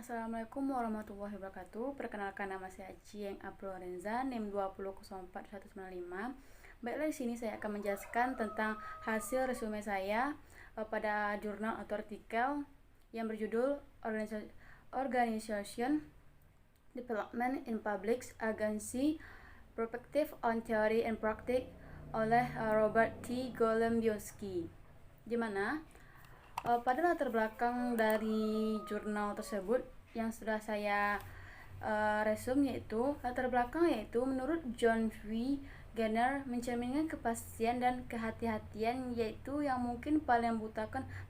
Assalamualaikum warahmatullahi wabarakatuh. Perkenalkan, nama saya Cieng Aplorenza, NIM 20041195. Baiklah, di sini saya akan menjelaskan tentang hasil resume saya pada jurnal atau artikel yang berjudul Organization Development in Public Agency Perspective on Theory and Practice oleh Robert T. Golembowski. Di mana pada latar belakang dari jurnal tersebut yang sudah saya resume, yaitu latar belakang yaitu menurut John V. Garner mencerminkan kepastian dan kehati-hatian, yaitu yang mungkin paling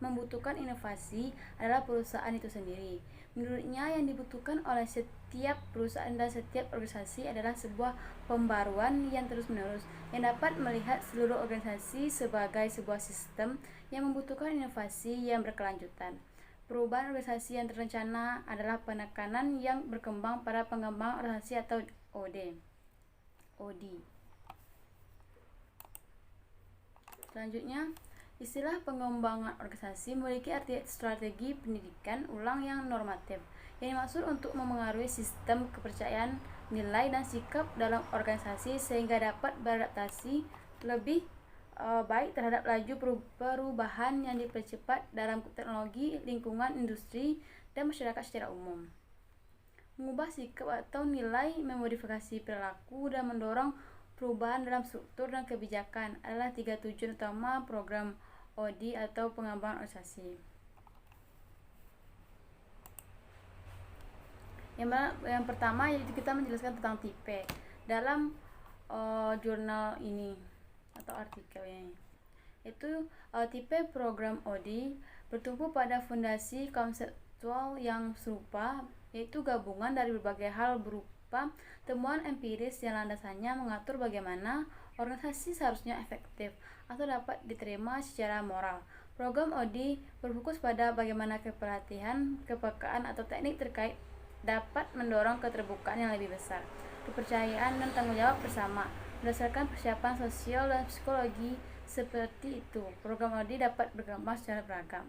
membutuhkan inovasi adalah perusahaan itu sendiri. Menurutnya, yang dibutuhkan oleh setiap perusahaan dan setiap organisasi adalah sebuah pembaruan yang terus-menerus, yang dapat melihat seluruh organisasi sebagai sebuah sistem yang membutuhkan inovasi yang berkelanjutan. Perubahan organisasi yang terencana adalah penekanan yang berkembang pada pengembangan organisasi atau OD. Selanjutnya, istilah pengembangan organisasi memiliki arti strategi pendidikan ulang yang normatif, yang dimaksud untuk memengaruhi sistem kepercayaan, nilai, dan sikap dalam organisasi sehingga dapat beradaptasi lebih baik terhadap laju perubahan yang dipercepat dalam teknologi, lingkungan, industri, dan masyarakat secara umum. Mengubah sikap atau nilai, memodifikasi perilaku, dan mendorong perubahan dalam struktur dan kebijakan adalah 3 tujuan utama program OD atau pengembangan organisasi. Yang pertama, yaitu kita menjelaskan tentang tipe dalam jurnal ini atau artikel ini. Itu tipe program OD bertumpu pada fondasi konseptual yang serupa, yaitu gabungan dari berbagai hal berupa temuan empiris yang landasannya mengatur bagaimana organisasi seharusnya efektif atau dapat diterima secara moral. Program OD berfokus pada bagaimana kepelatihan, kepekaan, atau teknik terkait dapat mendorong keterbukaan yang lebih besar, kepercayaan, dan tanggung jawab bersama berdasarkan persiapan sosial dan psikologi. Seperti itu, program OD dapat berkembang secara beragam.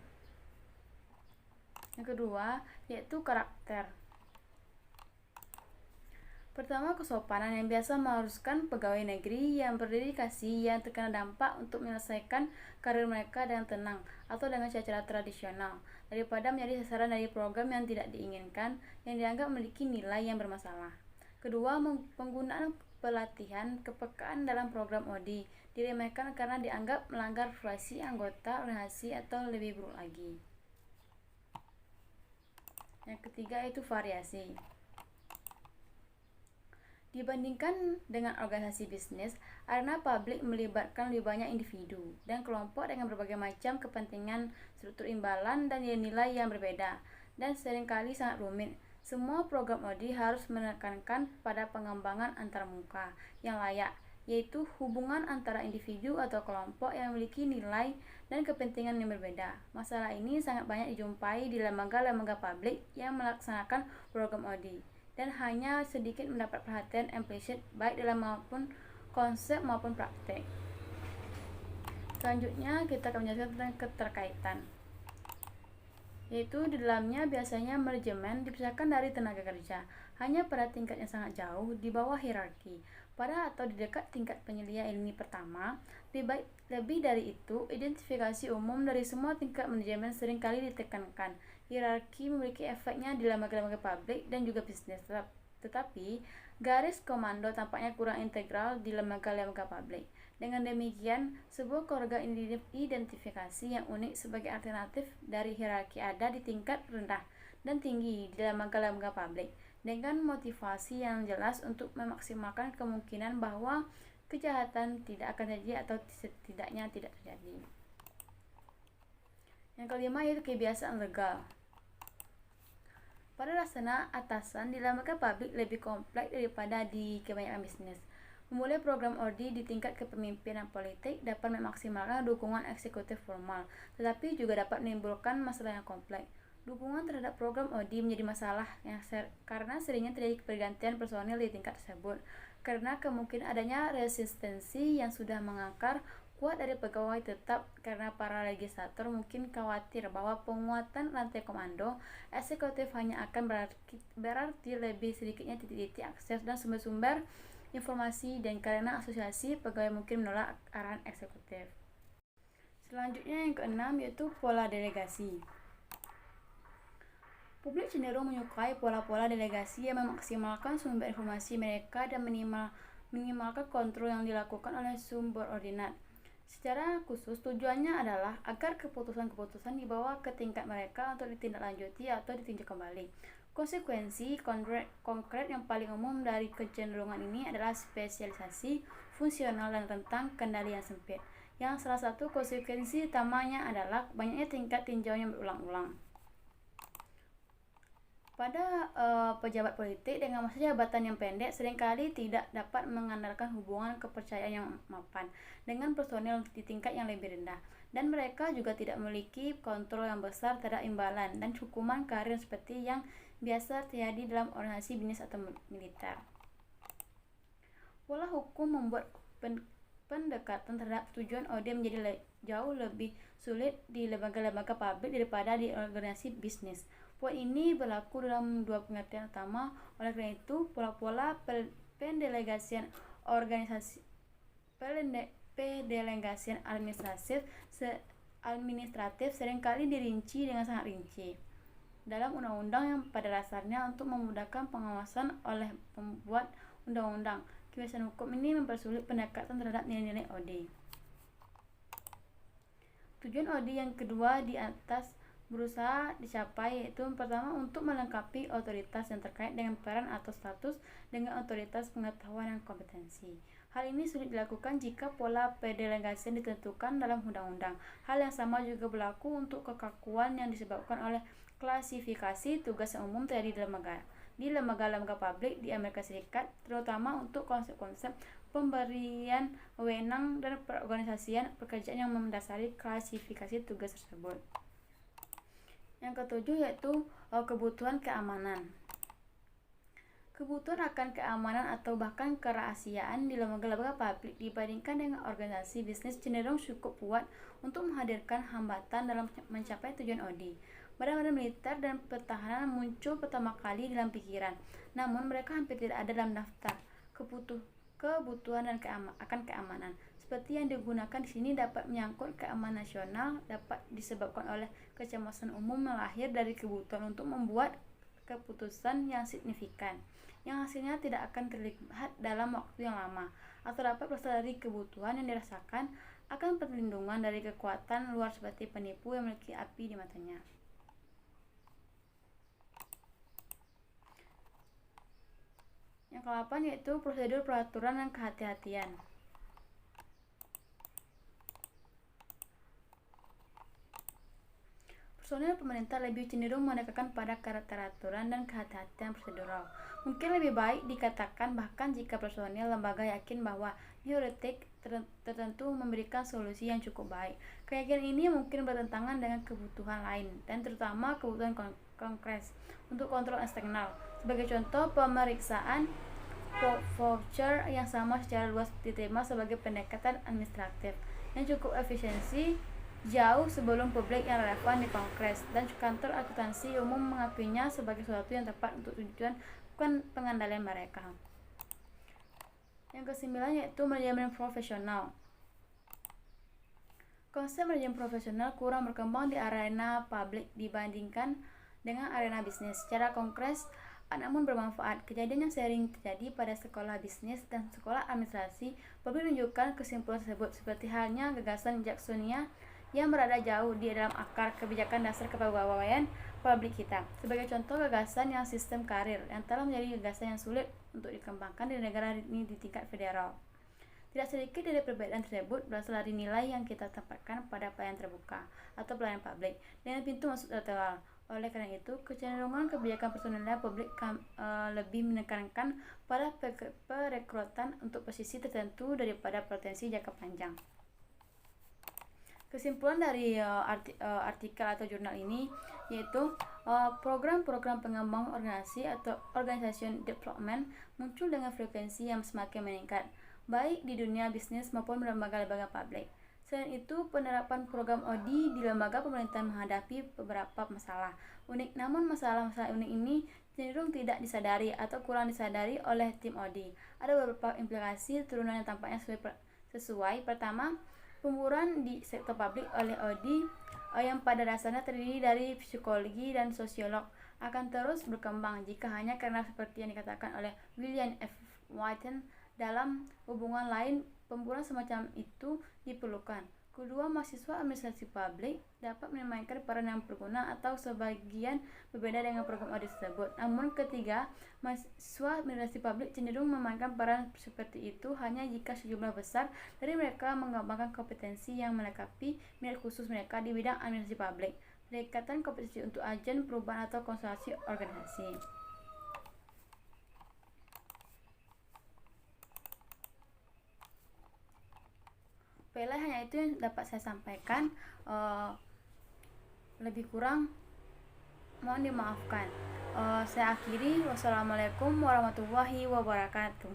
Yang kedua, yaitu karakter. Pertama, kesopanan yang biasa mengharuskan pegawai negeri yang berdedikasi yang terkena dampak untuk menyelesaikan karir mereka dengan tenang atau dengan cara tradisional, daripada menjadi sasaran dari program yang tidak diinginkan yang dianggap memiliki nilai yang bermasalah. Kedua, penggunaan pelatihan kepekaan dalam program OD diremehkan karena dianggap melanggar privasi anggota organisasi atau lebih buruk lagi. Yang ketiga, itu variasi. Dibandingkan dengan organisasi bisnis, arena publik melibatkan lebih banyak individu dan kelompok dengan berbagai macam kepentingan, struktur imbalan, dan nilai yang berbeda, dan seringkali sangat rumit. Semua program OD harus menekankan pada pengembangan antarmuka yang layak, yaitu hubungan antara individu atau kelompok yang memiliki nilai dan kepentingan yang berbeda. Masalah ini sangat banyak dijumpai di lembaga-lembaga publik yang melaksanakan program OD, dan hanya sedikit mendapat perhatian implisit baik dalam maupun konsep maupun praktek. Selanjutnya, kita akan menjelaskan tentang keterkaitan, yaitu di dalamnya biasanya manajemen dipisahkan dari tenaga kerja hanya pada tingkat yang sangat jauh di bawah hierarki. Pada atau di dekat tingkat penyelia ilmu pertama, lebih dari itu, identifikasi umum dari semua tingkat manajemen seringkali ditekankan. Hierarki memiliki efeknya di lembaga-lembaga publik dan juga bisnis, tetapi garis komando tampaknya kurang integral di lembaga-lembaga publik. Dengan demikian, sebuah keluarga identifikasi yang unik sebagai alternatif dari hierarki ada di tingkat rendah dan tinggi di lembaga-lembaga publik, dengan motivasi yang jelas untuk memaksimalkan kemungkinan bahwa kejahatan tidak akan terjadi atau setidaknya tidak terjadi. Yang kelima, yaitu kebiasaan legal. Pada dasarnya, atasan di lembaga publik lebih kompleks daripada di kebanyakan bisnis. Memulai program OD di tingkat kepemimpinan politik dapat memaksimalkan dukungan eksekutif formal, tetapi juga dapat menimbulkan masalah yang kompleks. Dukungan terhadap program OD menjadi masalah karena seringnya terjadi pergantian personil di tingkat tersebut, karena kemungkinan adanya resistensi yang sudah mengakar kuat dari pegawai tetap karena para legislator mungkin khawatir bahwa penguatan rantai komando eksekutif hanya akan berarti lebih sedikitnya titik-titik akses dan sumber-sumber informasi, dan karena asosiasi pegawai mungkin menolak arahan eksekutif. Selanjutnya yang keenam yaitu pola delegasi. Publik cenderung menyukai pola-pola delegasi yang memaksimalkan sumber informasi mereka dan minimalkan kontrol yang dilakukan oleh sumber ordinat. Secara khusus tujuannya adalah agar keputusan-keputusan dibawa ke tingkat mereka untuk ditindaklanjuti atau ditinjau kembali. Konsekuensi konkret yang paling umum dari kecenderungan ini adalah spesialisasi fungsional dan rentang kendali yang sempit, yang salah satu konsekuensi utamanya adalah banyaknya tingkat tinjau yang berulang-ulang. Pada pejabat politik dengan masa jabatan yang pendek seringkali tidak dapat mengandalkan hubungan kepercayaan yang mapan dengan personel di tingkat yang lebih rendah, dan mereka juga tidak memiliki kontrol yang besar terhadap imbalan dan hukuman karir seperti yang biasa terjadi dalam organisasi bisnis atau militer. Pola hukum membuat pendekatan terhadap tujuan OD menjadi jauh lebih sulit di lembaga-lembaga publik daripada di organisasi bisnis. Poin ini berlaku dalam dua pengertian utama. Oleh karena itu, pola-pola pendelegasian pendelegasian administratif seringkali dirinci dengan sangat rinci dalam undang-undang yang pada dasarnya untuk memudahkan pengawasan oleh pembuat undang-undang. Kebiasaan hukum ini mempersulit pendekatan terhadap nilai-nilai OD. Tujuan OD yang kedua di atas berusaha dicapai yaitu pertama untuk melengkapi otoritas yang terkait dengan peran atau status dengan otoritas pengetahuan dan kompetensi. Hal ini sulit dilakukan jika pola pendelegasian ditentukan dalam undang-undang. Hal yang sama juga berlaku untuk kekakuan yang disebabkan oleh klasifikasi tugas yang umum terjadi di lembaga-lembaga publik di Amerika Serikat, terutama untuk konsep-konsep pemberian wewenang dan perorganisasian pekerjaan yang mendasari klasifikasi tugas tersebut. Yang ketujuh yaitu kebutuhan keamanan. Kebutuhan akan keamanan atau bahkan kerahasiaan di lembaga-lembaga publik dibandingkan dengan organisasi bisnis cenderung cukup kuat untuk menghadirkan hambatan dalam mencapai tujuan OD. Badan-badan militer dan pertahanan muncul pertama kali dalam pikiran, namun mereka hampir tidak ada dalam daftar kebutuhan dan akan keamanan. Seperti yang digunakan di sini dapat menyangkut keamanan nasional, dapat disebabkan oleh kecemasan umum yang lahir dari kebutuhan untuk membuat keputusan yang signifikan, yang hasilnya tidak akan terlihat dalam waktu yang lama, atau dapat berasal dari kebutuhan yang dirasakan akan perlindungan dari kekuatan luar seperti penipu yang memiliki api di matanya. Yang ke-8 yaitu prosedur peraturan dan kehati-hatian. Personel pemerintah lebih cenderung menekankan pada karakter aturan dan kehati-hatian prosedural. Mungkin lebih baik dikatakan bahkan jika personel lembaga yakin bahwa heuristik tertentu memberikan solusi yang cukup baik. Keyakinan ini mungkin bertentangan dengan kebutuhan lain, dan terutama kebutuhan Kongres untuk kontrol eksternal. Sebagai contoh, pemeriksaan voucher yang sama secara luas diterima sebagai pendekatan administratif yang cukup efisiensi jauh sebelum publik yang relevan di Kongres, dan kantor akuntansi umum mengakuinya sebagai sesuatu yang tepat untuk tujuan pengandalian mereka. Yang ke-9 yaitu manajemen profesional. Konsep manajemen profesional kurang berkembang di arena publik dibandingkan dengan arena bisnis. Secara Kongres namun bermanfaat. Kejadian yang sering terjadi pada sekolah bisnis dan sekolah administrasi publik menunjukkan kesimpulan tersebut, seperti halnya gagasan Jacksonia yang berada jauh di dalam akar kebijakan dasar kepegawaian publik kita. Sebagai contoh, gagasan yang sistem karir yang telah menjadi gagasan yang sulit untuk dikembangkan di negara ini di tingkat federal. Tidak sedikit dari perbedaan tersebut berasal dari nilai yang kita tempatkan pada pelayanan terbuka atau pelayanan publik dengan pintu masuk tertual. Oleh karena itu, kecenderungan kebijakan personel publik lebih menekankan pada perekrutan untuk posisi tertentu daripada potensi jangka panjang. Kesimpulan dari artikel atau jurnal ini yaitu program-program pengembang organisasi atau organization development muncul dengan frekuensi yang semakin meningkat, baik di dunia bisnis maupun lembaga-lembaga publik. Selain itu, penerapan program ODI di lembaga pemerintahan menghadapi beberapa masalah unik, namun masalah-masalah unik ini cenderung tidak disadari atau kurang disadari oleh tim ODI. Ada beberapa implikasi turunan yang tampaknya sesuai. Pertama, pemburuan di sektor publik oleh ODI yang pada dasarnya terdiri dari psikologi dan sosiolog akan terus berkembang jika hanya karena seperti yang dikatakan oleh William F. Whiten dalam hubungan lain, pemburuan semacam itu diperlukan. Kedua, mahasiswa administrasi publik dapat memainkan peran yang berguna atau sebagian berbeda dengan program audit tersebut. Namun ketiga, mahasiswa administrasi publik cenderung memainkan peran seperti itu hanya jika sejumlah besar dari mereka mengembangkan kompetensi yang melengkapi minat khusus mereka di bidang administrasi publik. Pendekatan kompetensi untuk agen perubahan atau konsultasi organisasi. Baiklah, hanya itu yang dapat saya sampaikan. Lebih kurang mohon dimaafkan. Saya akhiri. Wassalamualaikum warahmatullahi wabarakatuh.